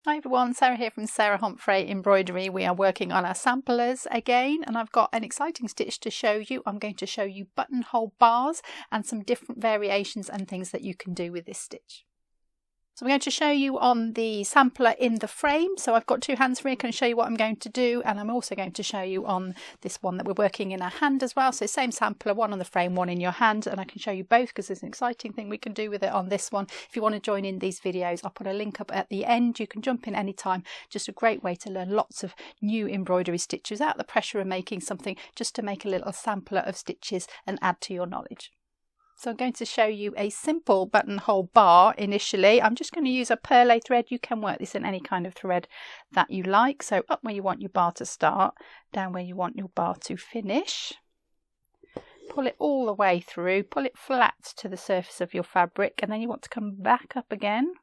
Hi everyone, Sarah here from Sarah Homfray Embroidery. We are working on our samplers again, and I've got an exciting stitch to show you. I'm going to show you buttonhole bars and some different variations and things that you can do with this stitch. So I'm going to show you on the sampler in the frame. So I've got two hands free. I can show you what I'm going to do, and I'm also going to show you on this one that we're working in our hand as well. So same sampler, one on the frame, one in your hand, and I can show you both because there's an exciting thing we can do with it on this one. If you want to join in these videos, I'll put a link up at the end. You can jump in anytime. Just a great way to learn lots of new embroidery stitches without the pressure of making something, just to make a little sampler of stitches and add to your knowledge. So I'm going to show you a simple buttonhole bar initially. I'm just going to use a perlé thread. You can work this in any kind of thread that you like. So up where you want your bar to start, down where you want your bar to finish. Pull it all the way through, pull it flat to the surface of your fabric, and then you want to come back up again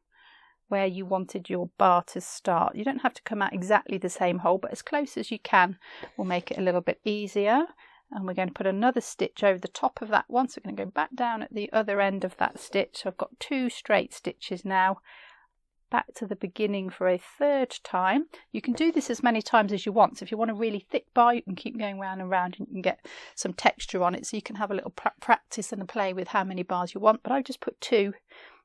where you wanted your bar to start. You don't have to come out exactly the same hole, but as close as you can will make it a little bit easier. And we're going to put another stitch over the top of that one. So we're going to go back down at the other end of that stitch. So I've got two straight stitches now. Back to the beginning for a third time. You can do this as many times as you want. So if you want a really thick bar, you can keep going round and round and you can get some texture on it. So you can have a little practice and a play with how many bars you want. But I've just put two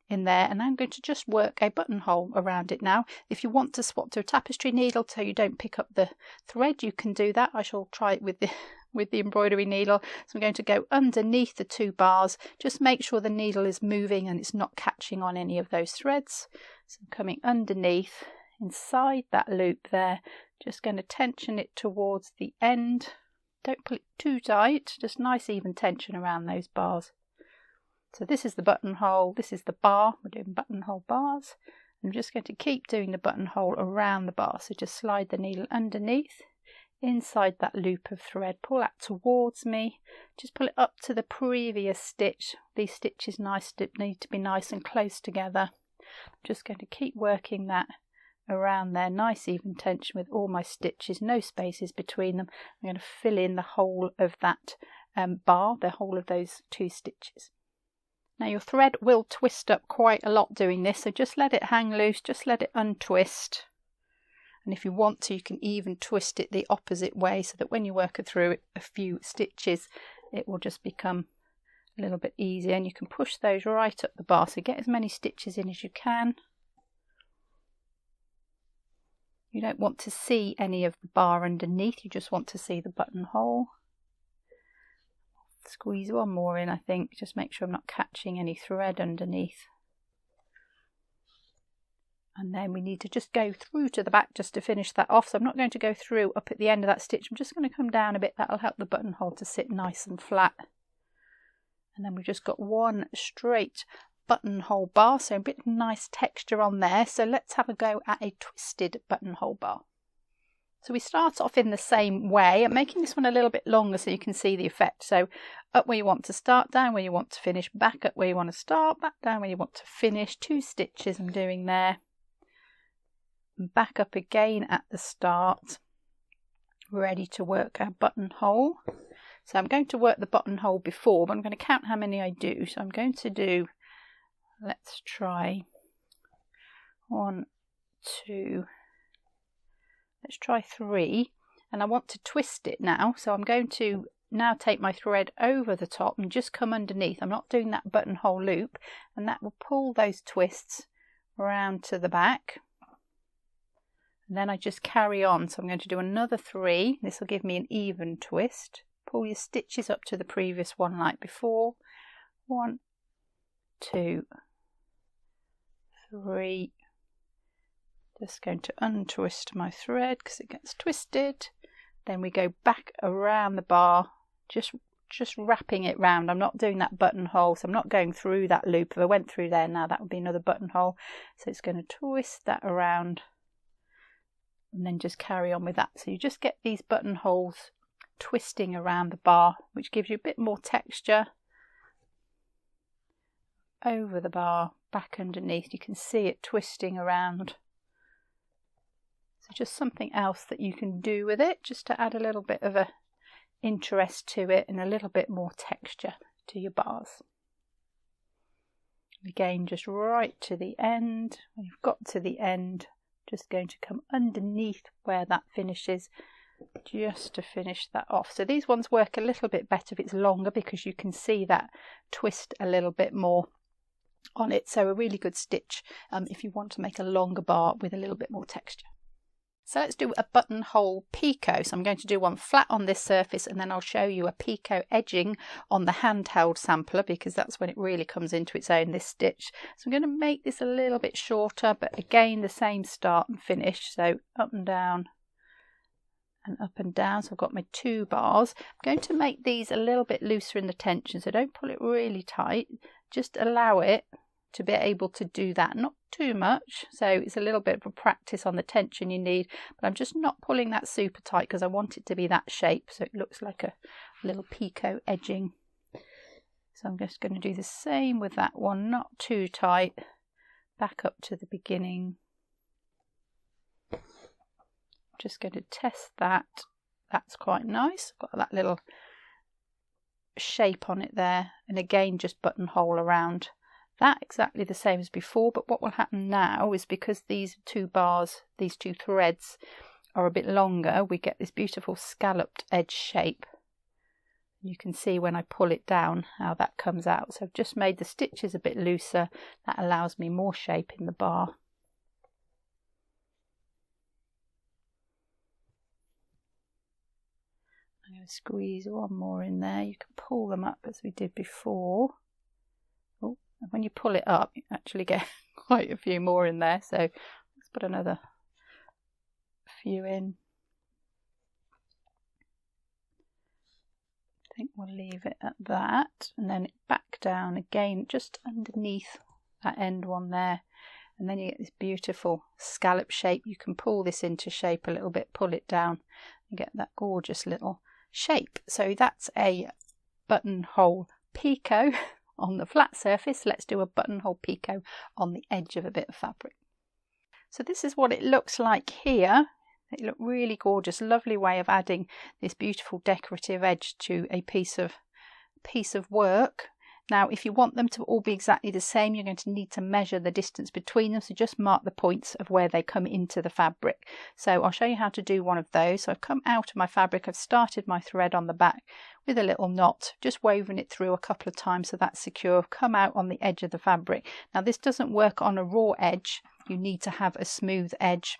in there, and I'm going to just work a buttonhole around it now. If you want to swap to a tapestry needle so you don't pick up the thread, you can do that. I shall try it with the embroidery needle. So I'm going to go underneath the two bars. Just make sure the needle is moving and it's not catching on any of those threads. So I'm coming underneath inside that loop there, just going to tension it towards the end. Don't pull it too tight, just nice even tension around those bars. So this is the buttonhole, this is the bar. We're doing buttonhole bars. I'm just going to keep doing the buttonhole around the bar. So just slide the needle underneath, inside that loop of thread, pull that towards me, just pull it up to the previous stitch. These stitches need to be nice and close together. I'm just going to keep working that around there, nice even tension with all my stitches, no spaces between them. I'm going to fill in the whole of that bar, the whole of those two stitches. Now your thread will twist up quite a lot doing this, so just let it hang loose, just let it untwist. And if you want to, you can even twist it the opposite way so that when you work it through a few stitches, it will just become a little bit easier. And you can push those right up the bar, so get as many stitches in as you can. You don't want to see any of the bar underneath, you just want to see the buttonhole. Squeeze one more in, I think, just make sure I'm not catching any thread underneath. And then we need to just go through to the back just to finish that off. So I'm not going to go through up at the end of that stitch. I'm just going to come down a bit. That'll help the buttonhole to sit nice and flat. And then we've just got one straight buttonhole bar. So a bit of nice texture on there. So let's have a go at a twisted buttonhole bar. So we start off in the same way. I'm making this one a little bit longer so you can see the effect. So up where you want to start, down where you want to finish, back up where you want to start, back down where you want to finish. Two stitches I'm doing there. Back up again at the start, ready to work our buttonhole. So I'm going to work the buttonhole before, but I'm going to count how many I do. So I'm going to do, let's try 1, 2, let's try 3, and I want to twist it now. So I'm going to now take my thread over the top and just come underneath. I'm not doing that buttonhole loop, and that will pull those twists around to the back. And then I just carry on. So I'm going to do another 3. This will give me an even twist. Pull your stitches up to the previous one like before. 1, 2, 3. Just going to untwist my thread because it gets twisted. Then we go back around the bar, just wrapping it round. I'm not doing that buttonhole, so I'm not going through that loop. If I went through there now, that would be another buttonhole. So it's going to twist that around and then just carry on with that. So you just get these buttonholes twisting around the bar, which gives you a bit more texture. Over the bar, back underneath, you can see it twisting around. So just something else that you can do with it, just to add a little bit of a interest to it and a little bit more texture to your bars. Again, just right to the end. When you've got to the end, Just going to come underneath where that finishes, just to finish that off. So these ones work a little bit better if it's longer, because you can see that twist a little bit more on it. So a really good stitch if you want to make a longer bar with a little bit more texture. So let's do a buttonhole picot. So I'm going to do one flat on this surface, and then I'll show you a picot edging on the handheld sampler, because that's when it really comes into its own, this stitch. So I'm going to make this a little bit shorter, but again the same start and finish. So up and down and up and down. So I've got my 2 bars. I'm going to make these a little bit looser in the tension, so don't pull it really tight, just allow it to be able to do that, not too much. So it's a little bit of a practice on the tension you need, but I'm just not pulling that super tight because I want it to be that shape, so it looks like a little picot edging. So I'm just going to do the same with that one, not too tight, back up to the beginning. Just going to test that. That's quite nice, got that little shape on it there, and again just buttonhole around that, exactly the same as before. But what will happen now is, because these 2 bars, these 2 threads are a bit longer, we get this beautiful scalloped edge shape. You can see when I pull it down how that comes out. So I've just made the stitches a bit looser, that allows me more shape in the bar. I'm going to squeeze one more in there. You can pull them up as we did before. Oh, and when you pull it up, you actually get quite a few more in there. So let's put another few in. I think we'll leave it at that, and then back down again, just underneath that end one there. And then you get this beautiful scallop shape. You can pull this into shape a little bit, pull it down, and get that gorgeous little shape. So that's a buttonhole picot on the flat surface. Let's do a buttonhole picot on the edge of a bit of fabric. So this is what it looks like here. It looked really gorgeous, lovely way of adding this beautiful decorative edge to a piece of work. Now, if you want them to all be exactly the same, you're going to need to measure the distance between them. So just mark the points of where they come into the fabric. So I'll show you how to do one of those. So I've come out of my fabric, I've started my thread on the back with a little knot, just woven it through a couple of times so that's secure. Come out on the edge of the fabric. Now this doesn't work on a raw edge. You need to have a smooth edge.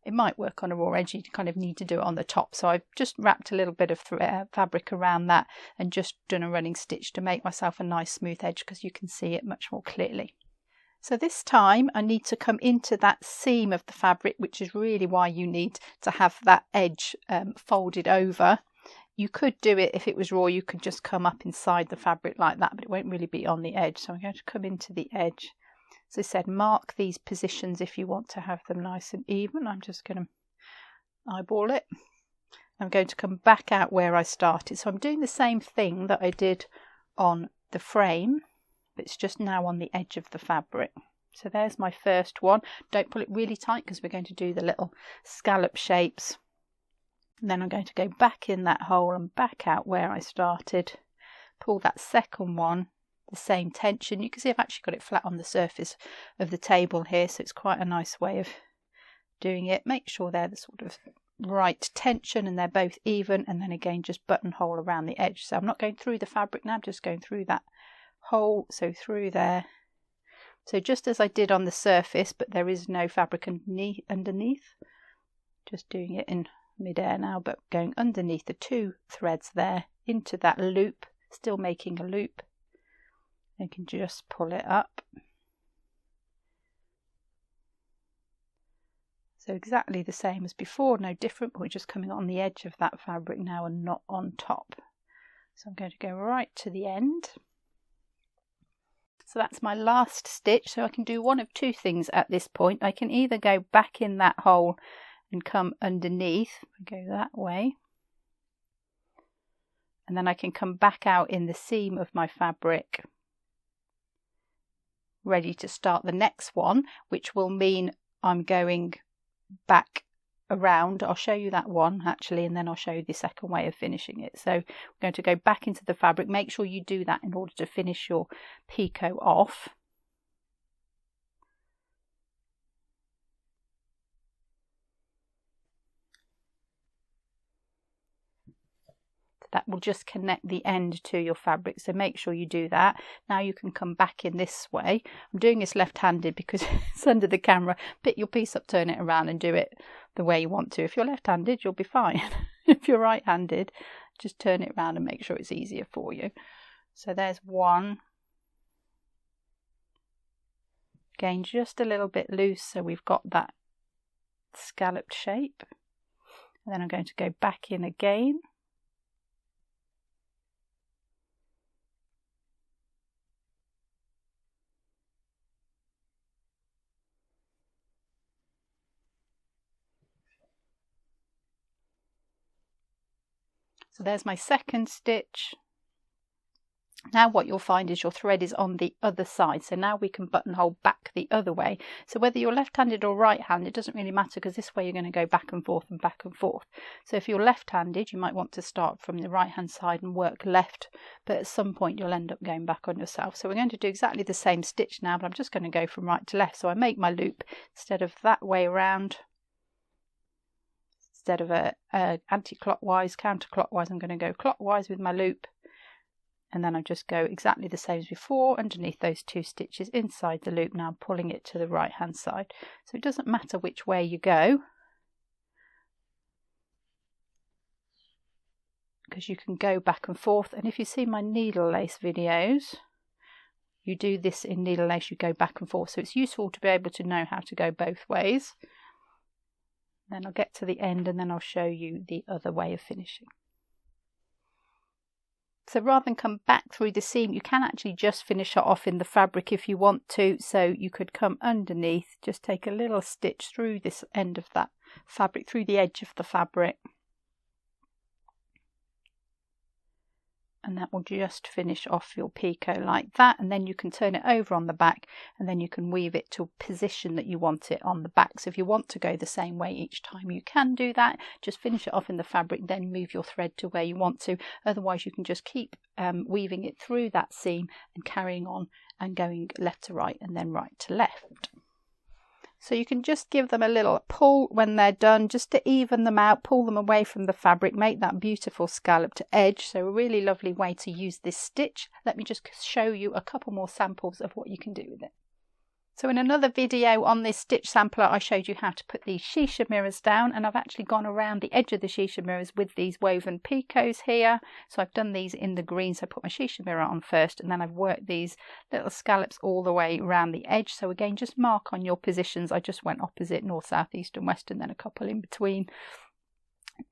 It might work on a raw edge, you kind of need to do it on the top. So I've just wrapped a little bit of fabric around that and just done a running stitch to make myself a nice smooth edge, because you can see it much more clearly. So this time I need to come into that seam of the fabric, which is really why you need to have that edge folded over. You could do it if it was raw, you could just come up inside the fabric like that, but it won't really be on the edge. So I'm going to come into the edge. As I said, mark these positions if you want to have them nice and even. I'm just going to eyeball it. I'm going to come back out where I started. So I'm doing the same thing that I did on the frame, but it's just now on the edge of the fabric. So there's my first one. Don't pull it really tight because we're going to do the little scallop shapes. And then I'm going to go back in that hole and back out where I started. Pull that second one, the same tension. You can see I've actually got it flat on the surface of the table here, so it's quite a nice way of doing it. Make sure they're the sort of right tension and they're both even, and then again just buttonhole around the edge. So I'm not going through the fabric now, I'm just going through that hole, so through there. So just as I did on the surface, but there is no fabric underneath. Just doing it in mid-air now, but going underneath the 2 threads there into that loop, still making a loop. You can just pull it up. So exactly the same as before, no different, but we're just coming on the edge of that fabric now and not on top. So I'm going to go right to the end. So that's my last stitch. So I can do one of 2 things at this point. I can either go back in that hole and come underneath, go that way, and then I can come back out in the seam of my fabric, ready to start the next one, which will mean I'm going back around. I'll show you that one actually, and then I'll show you the second way of finishing it. So we're going to go back into the fabric. Make sure you do that in order to finish your picot off. that will just connect the end to your fabric, so make sure you do that. Now you can come back in this way. I'm doing this left-handed because it's under the camera. Pick your piece up, turn it around and do it the way you want to. If you're left-handed, you'll be fine. If you're right-handed, just turn it around and make sure it's easier for you. So there's one. Again, just a little bit loose so we've got that scalloped shape. And then I'm going to go back in again. So there's my second stitch. Now what you'll find is your thread is on the other side, so now we can buttonhole back the other way. So whether you're left-handed or right-handed, it doesn't really matter, because this way you're going to go back and forth and back and forth. So if you're left-handed, you might want to start from the right-hand side and work left, but at some point you'll end up going back on yourself. So we're going to do exactly the same stitch now, but I'm just going to go from right to left. So I make my loop instead of that way around. Instead of a anti-clockwise, counterclockwise, I'm going to go clockwise with my loop. And then I just go exactly the same as before underneath those 2 stitches inside the loop. Now I'm pulling it to the right hand side. So it doesn't matter which way you go, because you can go back and forth. And if you see my needle lace videos, you do this in needle lace, you go back and forth. So it's useful to be able to know how to go both ways. Then I'll get to the end and then I'll show you the other way of finishing. So rather than come back through the seam, you can actually just finish it off in the fabric if you want to. So you could come underneath, just take a little stitch through this end of that fabric, through the edge of the fabric. And that will just finish off your picot like that. And then you can turn it over on the back, and then you can weave it to a position that you want it on the back. So if you want to go the same way each time, you can do that. Just finish it off in the fabric, then move your thread to where you want to. Otherwise you can just keep weaving it through that seam and carrying on and going left to right and then right to left. So you can just give them a little pull when they're done, just to even them out, pull them away from the fabric, make that beautiful scalloped edge. So a really lovely way to use this stitch. Let me just show you a couple more samples of what you can do with it. So in another video on this stitch sampler, I showed you how to put these shisha mirrors down, and I've actually gone around the edge of the shisha mirrors with these woven picots here. So I've done these in the green, so I put my shisha mirror on first, and then I've worked these little scallops all the way around the edge. So again, just mark on your positions. I just went opposite, north, south, east and west, and then a couple in between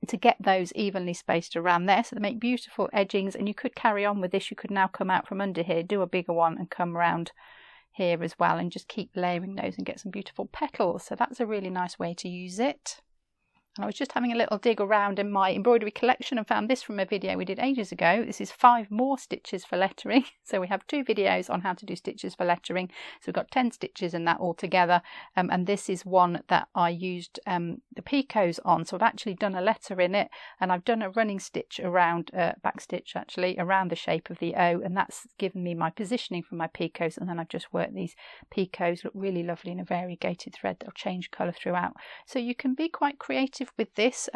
to get those evenly spaced around there. So they make beautiful edgings, and you could carry on with this. You could now come out from under here, do a bigger one and come around here as well, and just keep layering those and get some beautiful petals. So that's a really nice way to use it. And I was just having a little dig around in my embroidery collection and found this from a video we did ages ago. This is 5 more stitches for lettering. So we have 2 videos on how to do stitches for lettering. So we've got 10 stitches in that all together. And this is one that I used the picots on. So I've actually done a letter in it, and I've done a running stitch around, back stitch actually, around the shape of the O. And that's given me my positioning for my picots. And then I've just worked these picots, look really lovely in a variegated thread. They'll change colour throughout. So you can be quite creative with this.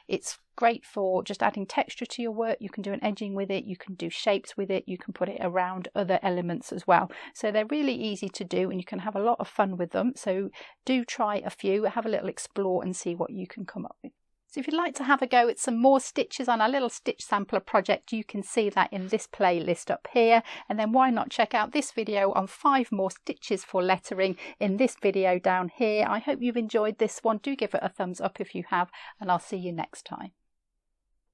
It's great for just adding texture to your work. You can do an edging with it, you can do shapes with it, you can put it around other elements as well. So they're really easy to do, and you can have a lot of fun with them. So do try a few, have a little explore and see what you can come up with. So if you'd like to have a go at some more stitches on our little stitch sampler project, you can see that in this playlist up here. And then why not check out this video on 5 more stitches for lettering in this video down here. I hope you've enjoyed this one. Do give it a thumbs up if you have, and I'll see you next time.